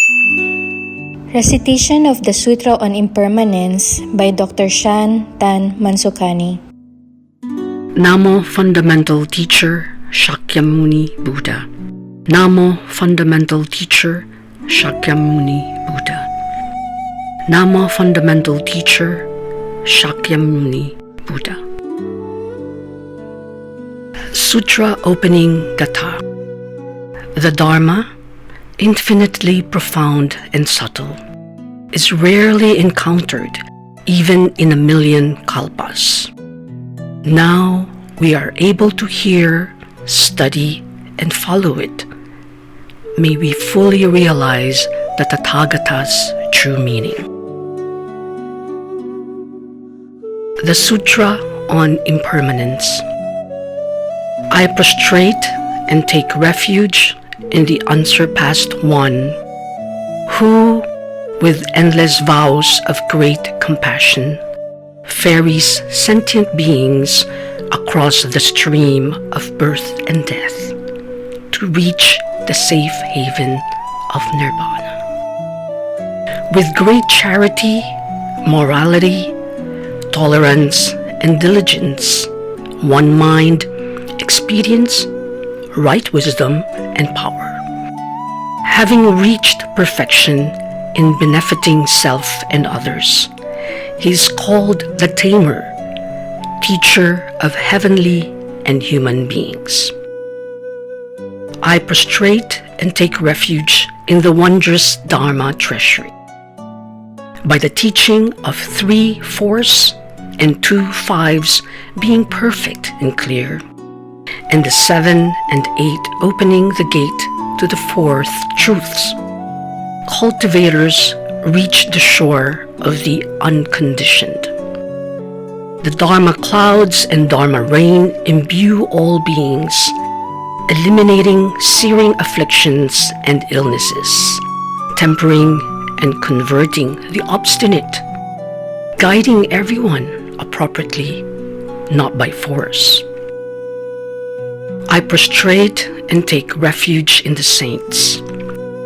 Recitation of the Sutra On Impermanence by Dr. Seann Tan-Mansukhani. Namo Fundamental Teacher Shakyamuni Buddha. Namo Fundamental Teacher Shakyamuni Buddha. Namo Fundamental Teacher Shakyamuni Buddha. Sutra Opening Gatha. The Dharma, infinitely profound and subtle, is rarely encountered even in 1,000,000 kalpas. Now we are able to hear, study, and follow it. May we fully realize the Tathagata's true meaning. The Sutra on Impermanence. I prostrate and take refuge in the unsurpassed One, who, with endless vows of great compassion, ferries sentient beings across the stream of birth and death to reach the safe haven of Nirvana. With great charity, morality, tolerance, and diligence, one mind, experience, right wisdom, and power. Having reached perfection in benefiting self and others, he is called the Tamer, teacher of heavenly and human beings. I prostrate and take refuge in the wondrous Dharma treasury. By the teaching of 3 fours and 2 fives being perfect and clear, and the 7 and 8 opening the gate to the 4th truths, cultivators reach the shore of the unconditioned. The Dharma clouds and Dharma rain imbue all beings, eliminating searing afflictions and illnesses, tempering and converting the obstinate, guiding everyone appropriately, not by force. I prostrate and take refuge in the saints,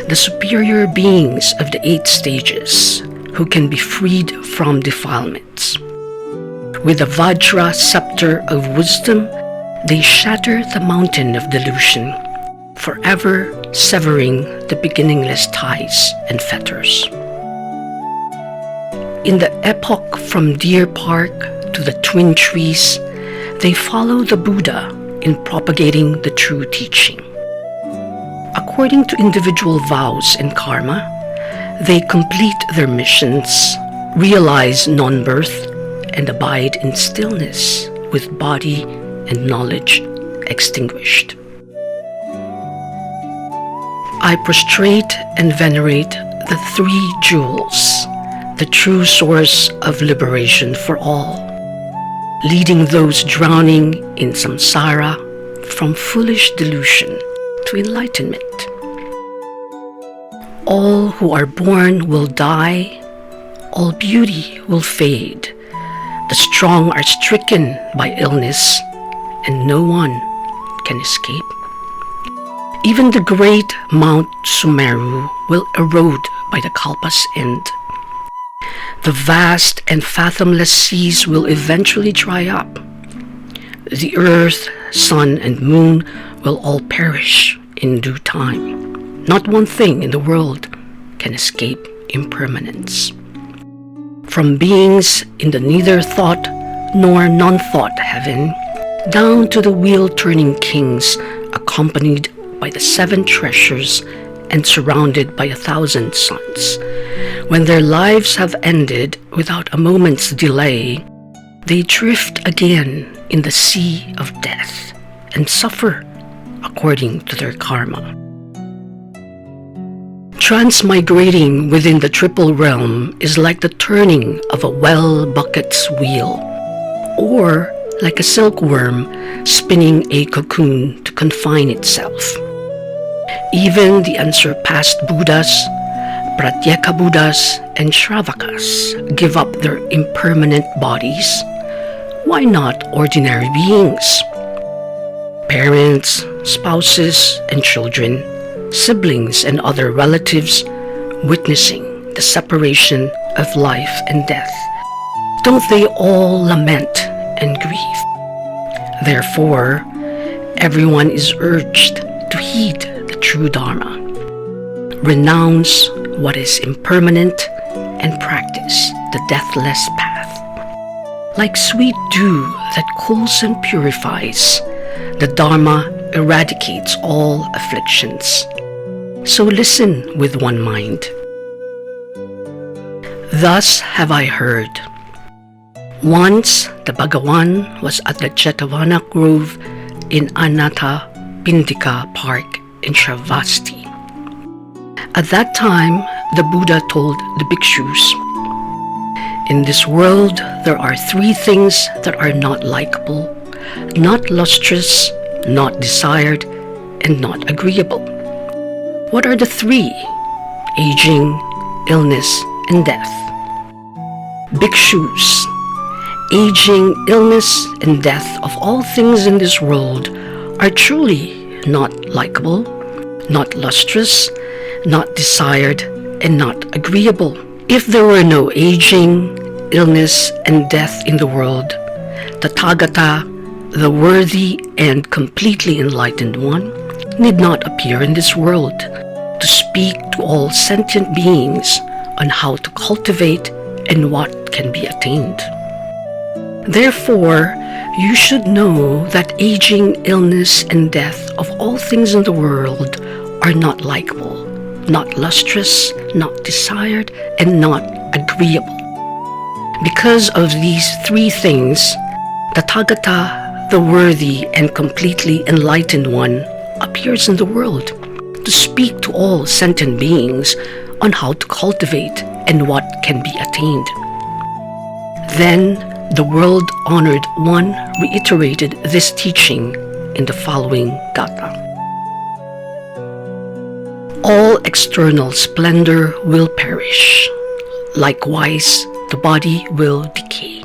the superior beings of the 8 stages, who can be freed from defilements. With a Vajra scepter of wisdom, they shatter the mountain of delusion, forever severing the beginningless ties and fetters. In the epoch from Deer Park to the Twin Trees, they follow the Buddha in propagating the true teaching. According to individual vows and karma, they complete their missions, realize non-birth, and abide in stillness with body and knowledge extinguished. I prostrate and venerate the 3 jewels, the true source of liberation for all, leading those drowning in samsara from foolish delusion to enlightenment. All who are born will die, all beauty will fade. The strong are stricken by illness, and no one can escape. Even the great Mount Sumeru will erode by the kalpa's end. The vast and fathomless seas will eventually dry up. The earth, sun, and moon will all perish in due time. Not one thing in the world can escape impermanence. From beings in the neither thought nor non-thought heaven, down to the wheel-turning kings accompanied by the 7 treasures and surrounded by 1,000 suns. When their lives have ended without a moment's delay, they drift again in the sea of death and suffer according to their karma. Transmigrating within the triple realm is like the turning of a well bucket's wheel, or like a silkworm spinning a cocoon to confine itself. Even the unsurpassed Buddhas, Pratyeka Buddhas, and Shravakas give up their impermanent bodies. Why not ordinary beings? Parents, spouses, and children, siblings, and other relatives witnessing the separation of life and death, don't they all lament and grieve? Therefore, everyone is urged to heed the true Dharma, renounce what is impermanent, and practice the deathless path. Like sweet dew that cools and purifies, the Dharma eradicates all afflictions. So listen with one mind. Thus have I heard. Once the Bhagawan was at the Jetavana Grove in Anatta Pindika Park in Shravasti. At that time, the Buddha told the bhikshus, "In this world, there are three things that are not likable, not lustrous, not desired, and not agreeable." What are the three? Aging, illness, and death. Bhikshus, aging, illness, and death of all things in this world are truly not likable, not lustrous, not desired, and not agreeable. If there were no aging, illness, and death in the world, the Tathagata, the worthy and completely enlightened one, need not appear in this world to speak to all sentient beings on how to cultivate and what can be attained. Therefore, you should know that aging, illness, and death of all things in the world are not likable, not lustrous, not desired, and not agreeable. Because of these three things, the Tathagata, the worthy and completely enlightened one, appears in the world to speak to all sentient beings on how to cultivate and what can be attained. Then the world-honored one reiterated this teaching in the following gatha. All external splendor will perish. Likewise, the body will decay.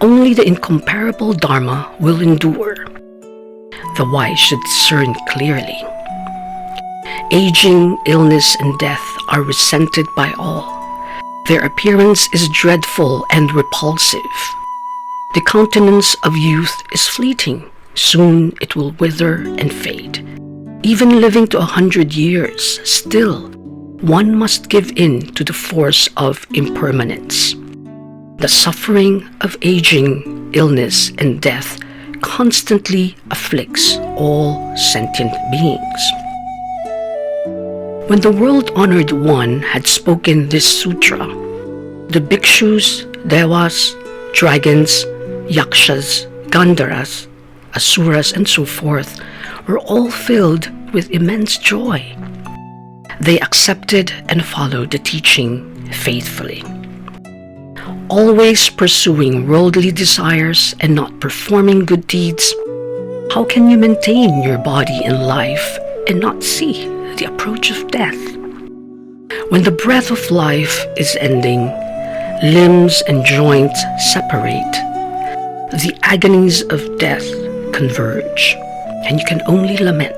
Only the incomparable Dharma will endure. The wise should discern clearly. Aging, illness, and death are resented by all. Their appearance is dreadful and repulsive. The countenance of youth is fleeting. Soon it will wither and fade. Even living to 100 years, still, one must give in to the force of impermanence. The suffering of aging, illness, and death constantly afflicts all sentient beings. When the world-honored one had spoken this sutra, the bhikshus, devas, dragons, yakshas, gandharas, asuras, and so forth were all filled with immense joy. They accepted and followed the teaching faithfully. Always pursuing worldly desires and not performing good deeds, how can you maintain your body in life and not see the approach of death? When the breath of life is ending, limbs and joints separate. The agonies of death converge, and you can only lament.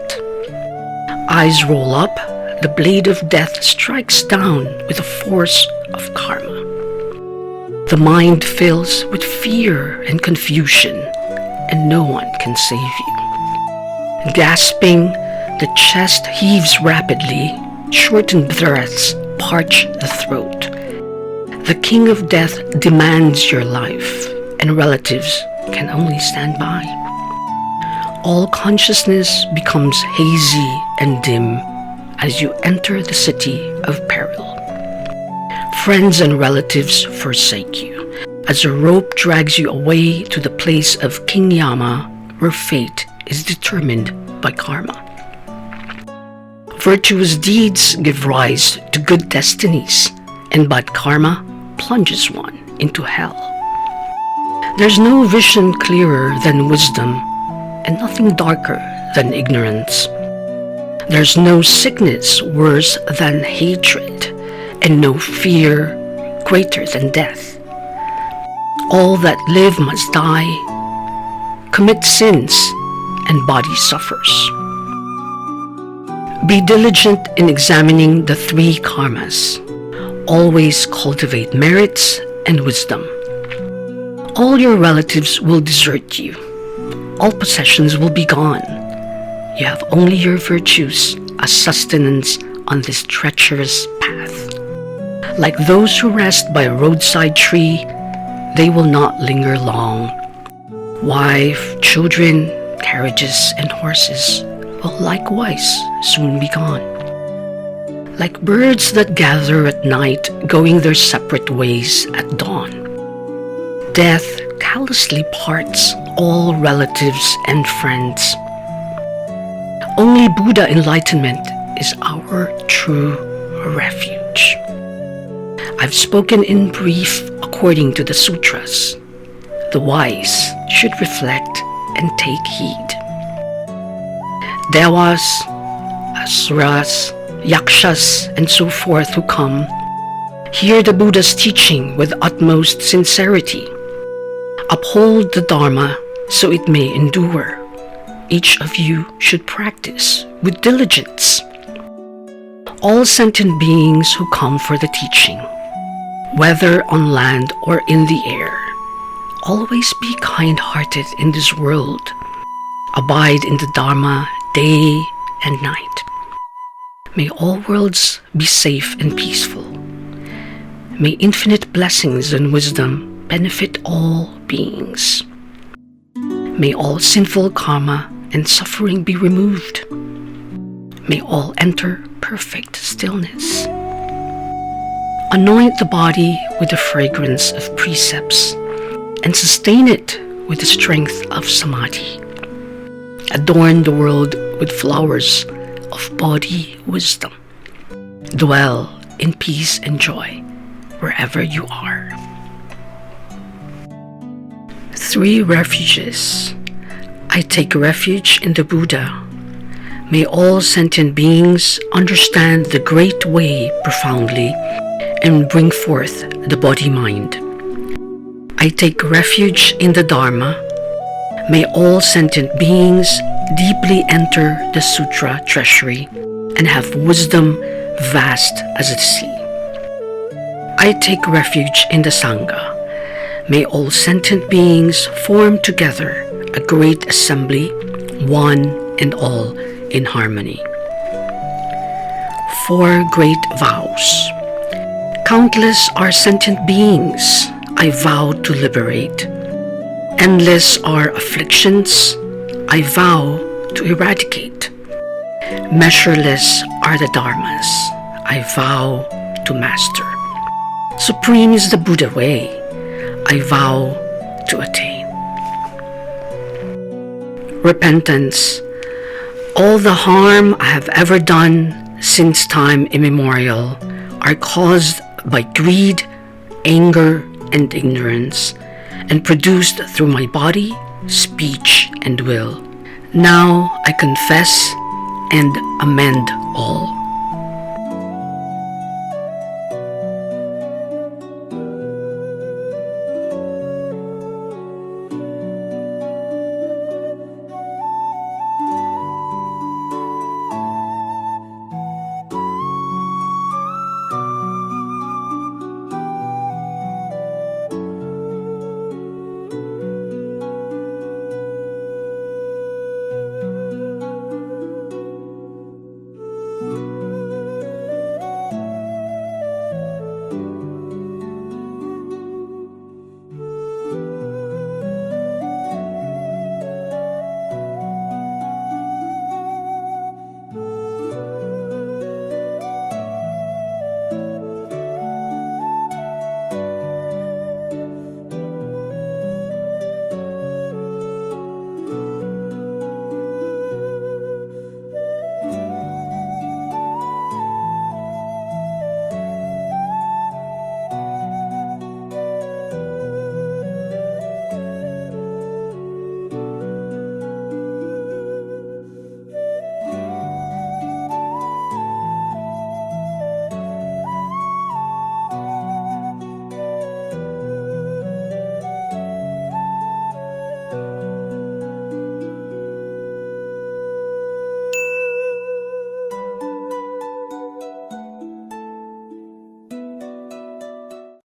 Eyes roll up, the blade of death strikes down with the force of karma. The mind fills with fear and confusion, and no one can save you. Gasping, the chest heaves rapidly, shortened breaths parch the throat. The king of death demands your life, and relatives can only stand by. All consciousness becomes hazy and dim as you enter the city of peril. Friends and relatives forsake you as a rope drags you away to the place of King Yama, where fate is determined by karma. Virtuous deeds give rise to good destinies, and bad karma plunges one into hell. There's no vision clearer than wisdom, and nothing darker than ignorance. There's no sickness worse than hatred, and no fear greater than death. All that live must die, commit sins, and body suffers. Be diligent in examining the 3 karmas. Always cultivate merits and wisdom. All your relatives will desert you. All possessions will be gone. You have only your virtues as sustenance on this treacherous path. Like those who rest by a roadside tree, they will not linger long. Wife, children, carriages, and horses will likewise soon be gone. Like birds that gather at night, going their separate ways at dawn. Death callously parts all relatives and friends. Only Buddha enlightenment is our true refuge. I've spoken in brief according to the sutras. The wise should reflect and take heed. Devas, asuras, yakshas, and so forth who come, hear the Buddha's teaching with utmost sincerity. Uphold the Dharma so it may endure. Each of you should practice with diligence. All sentient beings who come for the teaching, whether on land or in the air, always be kind-hearted in this world. Abide in the Dharma day and night. May all worlds be safe and peaceful. May infinite blessings and wisdom benefit all beings. May all sinful karma and suffering be removed. May all enter perfect stillness. Anoint the body with the fragrance of precepts and sustain it with the strength of samadhi. Adorn the world with flowers of body wisdom. Dwell in peace and joy wherever you are. 3 refuges. I take refuge in the Buddha. May all sentient beings understand the great way profoundly and bring forth the body-mind. I take refuge in the Dharma. May all sentient beings deeply enter the sutra treasury and have wisdom vast as the sea. I take refuge in the Sangha. May all sentient beings form together a great assembly, one and all in harmony. 4 great vows. Countless are sentient beings I vow to liberate. Endless are afflictions I vow to eradicate. Measureless are the dharmas I vow to master. Supreme is the Buddha way I vow to attain. Repentance. All the harm I have ever done since time immemorial are caused by greed, anger, and ignorance, and produced through my body, speech, and will. Now I confess and amend all.